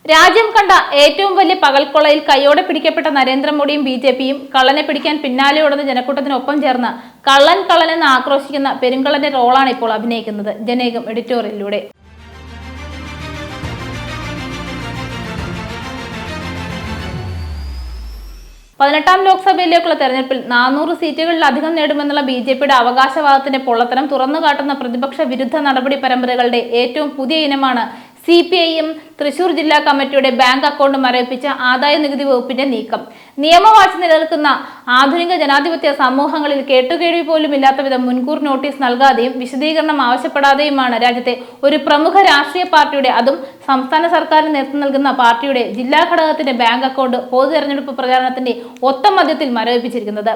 രാജ്യം കണ്ട ഏറ്റവും വലിയ പകൽക്കൊള്ളയിൽ കൈയോടെ പിടിക്കപ്പെട്ട നരേന്ദ്രമോദിയും ബി.ജെ.പിയും കള്ളനെ പിടിക്കാൻ പിന്നാലെയോടുന്ന ജനക്കൂട്ടത്തിനൊപ്പം ചേർന്ന് കള്ളൻ ആക്രോശിക്കുന്ന പെരുങ്കള്ളന്റെ റോളാണ് ഇപ്പോൾ അഭിനയിക്കുന്നത്. ജനേകം എഡിറ്റോറിയലിലൂടെ. പതിനെട്ടാം ലോക്സഭയിലേക്കുള്ള തെരഞ്ഞെടുപ്പിൽ 400 സീറ്റുകളിലധികം നേടുമെന്നുള്ള ബി.ജെ.പിയുടെ അവകാശവാദത്തിന്റെ പൊള്ളത്തരം തുറന്നുകാട്ടുന്ന പ്രതിപക്ഷ വിരുദ്ധ നടപടി പരമ്പരകളുടെ ഏറ്റവും പുതിയ ഇനമാണ് CPIM തൃശൂർ ജില്ലാ കമ്മിറ്റിയുടെ ബാങ്ക് അക്കൗണ്ട് മരവിപ്പിച്ച ആദായ നികുതി വകുപ്പിന്റെ നീക്കം. നിയമവാഴ്ച നിലനിൽക്കുന്ന ആധുനിക ജനാധിപത്യ സമൂഹങ്ങളിൽ കേട്ടുകേഴ്വി പോലും ഇല്ലാത്ത വിധം മുൻകൂർ നോട്ടീസ് നൽകാതെയും വിശദീകരണം ആവശ്യപ്പെടാതെയുമാണ് രാജ്യത്തെ ഒരു പ്രമുഖ രാഷ്ട്രീയ പാർട്ടിയുടെ, അതും സംസ്ഥാന സർക്കാരിന് നേതൃത്വം നൽകുന്ന പാർട്ടിയുടെ ജില്ലാ ഘടകത്തിന്റെ ബാങ്ക് അക്കൗണ്ട് പൊതു തെരഞ്ഞെടുപ്പ് പ്രചാരണത്തിന്റെ ഒത്ത മധ്യത്തിൽ മരവിപ്പിച്ചിരിക്കുന്നത്.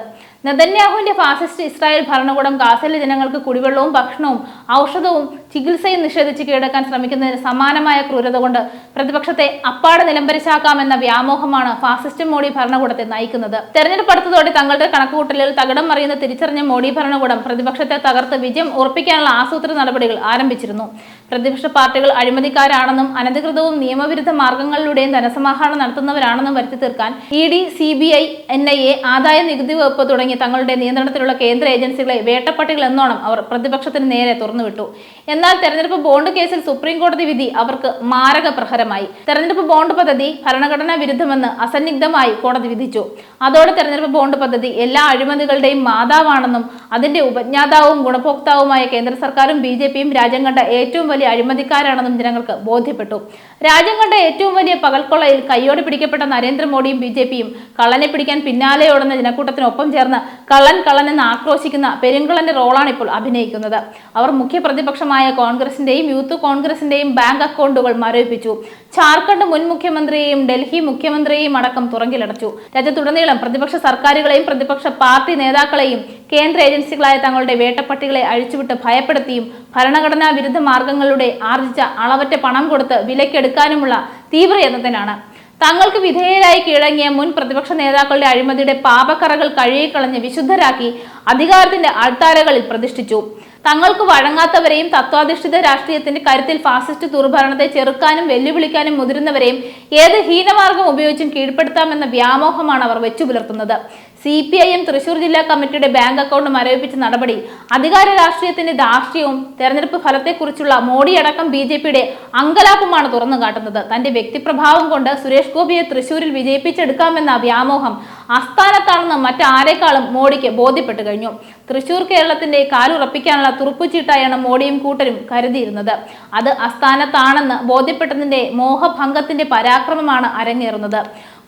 നെതന്യാഹുവിന്റെ ഫാസിസ്റ്റ് ഇസ്രായേൽ ഭരണകൂടം ഗാസയിലെ ജനങ്ങൾക്ക് കുടിവെള്ളവും ഭക്ഷണവും ഔഷധവും ചികിത്സയും നിഷേധിച്ച് കീഴടക്കാൻ ശ്രമിക്കുന്നതിന് സമാനമായ ക്രൂരത കൊണ്ട് പ്രതിപക്ഷത്തെ അപ്പാടെ നിലംപരിശാക്കാമെന്ന വ്യാമോഹമാണ് ഫാസിസ്റ്റ് മോഡി ഭരണകൂടത്തെ നയിക്കുന്നത്. തെരഞ്ഞെടുപ്പ് അടുത്തതോടെ തങ്ങളുടെ കണക്കുകൂട്ടലുകൾ തകിടം മറിയുന്ന തിരിച്ചറിഞ്ഞ മോഡി ഭരണകൂടം പ്രതിപക്ഷത്തെ തകർത്ത് വിജയം ഉറപ്പിക്കാനുള്ള ആസൂത്രിത നടപടികൾ ആരംഭിച്ചിരുന്നു. പ്രതിപക്ഷ പാർട്ടികൾ അഴിമതിക്കാരാണെന്നും അനധികൃതവും നിയമവിരുദ്ധ മാർഗങ്ങളിലൂടെയും ധനസമാഹരണം നടത്തുന്നവരാണെന്നും വരുത്തി തീർക്കാൻ ED, CBI, NIA, ആദായ നികുതി വകുപ്പ് തുടങ്ങി തങ്ങളുടെ നിയന്ത്രണത്തിലുള്ള കേന്ദ്ര ഏജൻസികളെ വേട്ടപ്പട്ടികൾ എന്നോണം അവർ പ്രതിപക്ഷത്തിന് നേരെ തുറന്നുവിട്ടു. എന്നാൽ തെരഞ്ഞെടുപ്പ് ബോണ്ട് കേസിൽ സുപ്രീം കോടതി വിധി അവർക്ക് മാരക പ്രഹരമായി. തെരഞ്ഞെടുപ്പ് ബോണ്ട് പദ്ധതി ഭരണഘടനാ വിരുദ്ധമെന്ന് അസന്നിഗ്ധമായി കോടതി വിധിച്ചു. അതോടെ തെരഞ്ഞെടുപ്പ് ബോണ്ട് പദ്ധതി എല്ലാ അഴിമതികളുടെയും മാതാവാണെന്നും അതിന്റെ ഉപജ്ഞാതാവും ഗുണഭോക്താവുമായ കേന്ദ്ര സർക്കാരും BJPയും രാജ്യം കണ്ട ഏറ്റവും വലിയ അഴിമതിക്കാരാണെന്നും ജനങ്ങൾക്ക് ബോധ്യപ്പെട്ടു. രാജ്യം കണ്ട ഏറ്റവും വലിയ പകൽക്കൊള്ളയിൽ കൈയോടെ പിടിക്കപ്പെട്ട നരേന്ദ്രമോദിയും BJPയും കള്ളനെ പിടിക്കാൻ പിന്നാലെയോടുന്ന ജനക്കൂട്ടത്തിനൊപ്പം ചേർന്ന് കള്ളൻ ആക്രോശിക്കുന്ന പെരുങ്കള്ളന്റെ റോളാണ് ഇപ്പോൾ അഭിനയിക്കുന്നത്. അവർ മുഖ്യ പ്രതിപക്ഷമായ കോൺഗ്രസിന്റെയും യൂത്ത് കോൺഗ്രസിന്റെയും ബാങ്ക് അക്കൗണ്ടുകൾ മരവിപ്പിച്ചു. ജാർഖണ്ഡ് മുൻ മുഖ്യമന്ത്രിയെയും ഡൽഹി മുഖ്യമന്ത്രിയെയും അടക്കം തുറങ്കിലടച്ചു. രാജ്യത്തുടനീളം പ്രതിപക്ഷ സർക്കാരുകളെയും പ്രതിപക്ഷ പാർട്ടി നേതാക്കളെയും കേന്ദ്ര ഏജൻസികളായ തങ്ങളുടെ വേട്ടപ്പട്ടികളെ അഴിച്ചുവിട്ട് ഭയപ്പെടുത്തിയും ഭരണഘടനാ വിരുദ്ധ മാർഗങ്ങളിലൂടെ ആർജിച്ച അളവറ്റ പണം കൊടുത്ത് വിലക്കെടുക്കാനുമുള്ള തീവ്രയത്നത്തിനാണ്. തങ്ങൾക്ക് വിധേയരായി കീഴടങ്ങിയ മുൻ പ്രതിപക്ഷ നേതാക്കളുടെ അഴിമതിയുടെ പാപക്കറകൾ കഴുകിക്കളഞ്ഞ് വിശുദ്ധരാക്കി അധികാരത്തിന്റെ അൾത്താരകളിൽ പ്രതിഷ്ഠിച്ചു. തങ്ങൾക്ക് വഴങ്ങാത്തവരെയും തത്വാധിഷ്ഠിത രാഷ്ട്രീയത്തിന്റെ കരുത്തിൽ ഫാസിസ്റ്റ് ദുർഭരണത്തെ ചെറുക്കാനും വെല്ലുവിളിക്കാനും മുതിരുന്നവരെയും ഏത് ഹീനമാർഗം ഉപയോഗിച്ചും കീഴ്പ്പെടുത്താമെന്ന വ്യാമോഹമാണ് അവർ വെച്ചുപുലർത്തുന്നത്. CPIM തൃശൂർ ജില്ലാ കമ്മിറ്റിയുടെ ബാങ്ക് അക്കൗണ്ട് മരവിപ്പിച്ച നടപടി അധികാര രാഷ്ട്രീയത്തിന്റെ ധാർഷ്ട്യവും തെരഞ്ഞെടുപ്പ് ഫലത്തെക്കുറിച്ചുള്ള മോഡിയടക്കം BJPയുടെ അങ്കലാപ്പുമാണ് തുറന്നു കാട്ടുന്നത്. തന്റെ വ്യക്തിപ്രഭാവം കൊണ്ട് സുരേഷ് ഗോപിയെ തൃശൂരിൽ വിജയിപ്പിച്ചെടുക്കാമെന്ന വ്യാമോഹം അസ്ഥാനത്താണെന്ന് മറ്റാരേക്കാളും മോഡിക്ക് ബോധ്യപ്പെട്ടു കഴിഞ്ഞു. തൃശൂർ കേരളത്തിന്റെ കാലുറപ്പിക്കാനുള്ള തുറുപ്പുചീട്ടായാണ് മോഡിയും കൂട്ടരും കരുതിയിരുന്നത്. അത് അസ്ഥാനത്താണെന്ന് ബോധ്യപ്പെട്ടതിന്റെ മോഹഭംഗത്തിന്റെ പരാക്രമമാണ് അരങ്ങേറുന്നത്.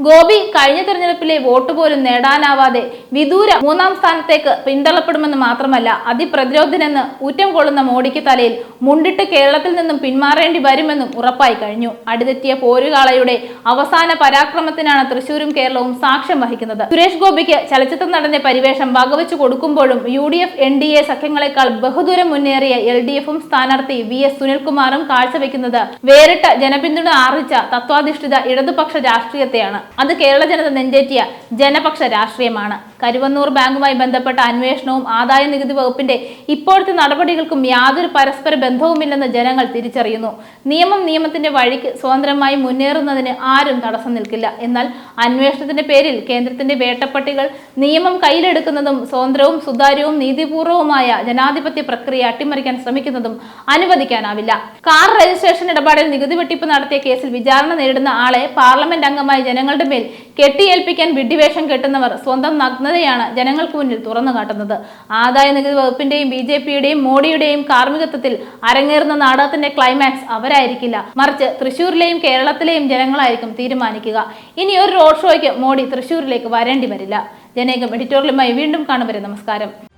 ഗോപി കഴിഞ്ഞ തെരഞ്ഞെടുപ്പിലെ വോട്ട് പോലും നേടാനാവാതെ വിദൂര 3ാം സ്ഥാനത്തേക്ക് പിന്തള്ളപ്പെടുമെന്ന് മാത്രമല്ല, അതിപ്രതിരോധനെന്ന് ഊറ്റം കൊള്ളുന്ന മോഡിക്ക് തലയിൽ മുണ്ടിട്ട് കേരളത്തിൽ നിന്നും പിന്മാറേണ്ടി വരുമെന്നും ഉറപ്പായി കഴിഞ്ഞു. അടിതെറ്റിയ പോരുകാളയുടെ അവസാന പരാക്രമത്തിനാണ് തൃശൂരും കേരളവും സാക്ഷ്യം വഹിക്കുന്നത്. സുരേഷ് ഗോപിക്ക് ചലച്ചിത്ര നടന്റെ പരിവേഷം വകവെച്ചു കൊടുക്കുമ്പോഴും UDF NDA സഖ്യങ്ങളെക്കാൾ ബഹുദൂരം മുന്നേറിയ LDFും സ്ഥാനാർത്ഥി VS സുനിൽകുമാറും കാഴ്ചവെക്കുന്നത് വേറിട്ട ജനപിന്തുണ ആർജിച്ച തത്വാധിഷ്ഠിത ഇടതുപക്ഷ രാഷ്ട്രീയത്തെയാണ്. അത് കേരള ജനത നെഞ്ചേറ്റിയ ജനപക്ഷ രാഷ്ട്രീയമാണ്. കരുവന്നൂർ ബാങ്കുമായി ബന്ധപ്പെട്ട അന്വേഷണവും ആദായ നികുതി വകുപ്പിന്റെ ഇപ്പോഴത്തെ നടപടികൾക്കും യാതൊരു പരസ്പര ബന്ധവുമില്ലെന്ന് ജനങ്ങൾ തിരിച്ചറിയുന്നു. നിയമത്തിന്റെ വഴിക്ക് സ്വതന്ത്രമായി മുന്നേറുന്നതിന് ആരും തടസ്സം നിൽക്കില്ല. എന്നാൽ അന്വേഷണത്തിന്റെ പേരിൽ കേന്ദ്രത്തിന്റെ വേട്ടപ്പട്ടികൾ നിയമം കയ്യിലെടുക്കുന്നതും സ്വതന്ത്രവും സുതാര്യവും നീതിപൂർവവുമായ ജനാധിപത്യ പ്രക്രിയ അട്ടിമറിക്കാൻ ശ്രമിക്കുന്നതും അനുവദിക്കാനാവില്ല. കാർ രജിസ്ട്രേഷൻ ഇടപാടിൽ നികുതി വെട്ടിപ്പ് നടത്തിയ കേസിൽ വിചാരണ നേരിടുന്ന ആളെ പാർലമെന്റ് അംഗമായി ജനങ്ങളുടെ മേൽ കെട്ടിയേൽപ്പിക്കാൻ വിഡ്ഢിവേഷം കെട്ടുന്നവർ സ്വന്തം നഗ്നതയാണ് ജനങ്ങൾക്ക് മുന്നിൽ തുറന്നു കാട്ടുന്നത്. ആദായ നികുതി വകുപ്പിന്റെയും BJPയുടെയും മോഡിയുടെയും കാർമ്മികത്വത്തിൽ അരങ്ങേറുന്ന നാടകത്തിന്റെ ക്ലൈമാക്സ് അവരായിരിക്കില്ല, മറിച്ച് തൃശൂരിലെയും കേരളത്തിലെയും ജനങ്ങളായിരിക്കും തീരുമാനിക്കുക. ഇനി ഒരു റോഡ് ഷോയ്ക്ക് മോഡി തൃശൂരിലേക്ക് വരേണ്ടി വരില്ല. ജനേകം എഡിറ്റോറിയലുമായി വീണ്ടും കാണും വരെ നമസ്കാരം.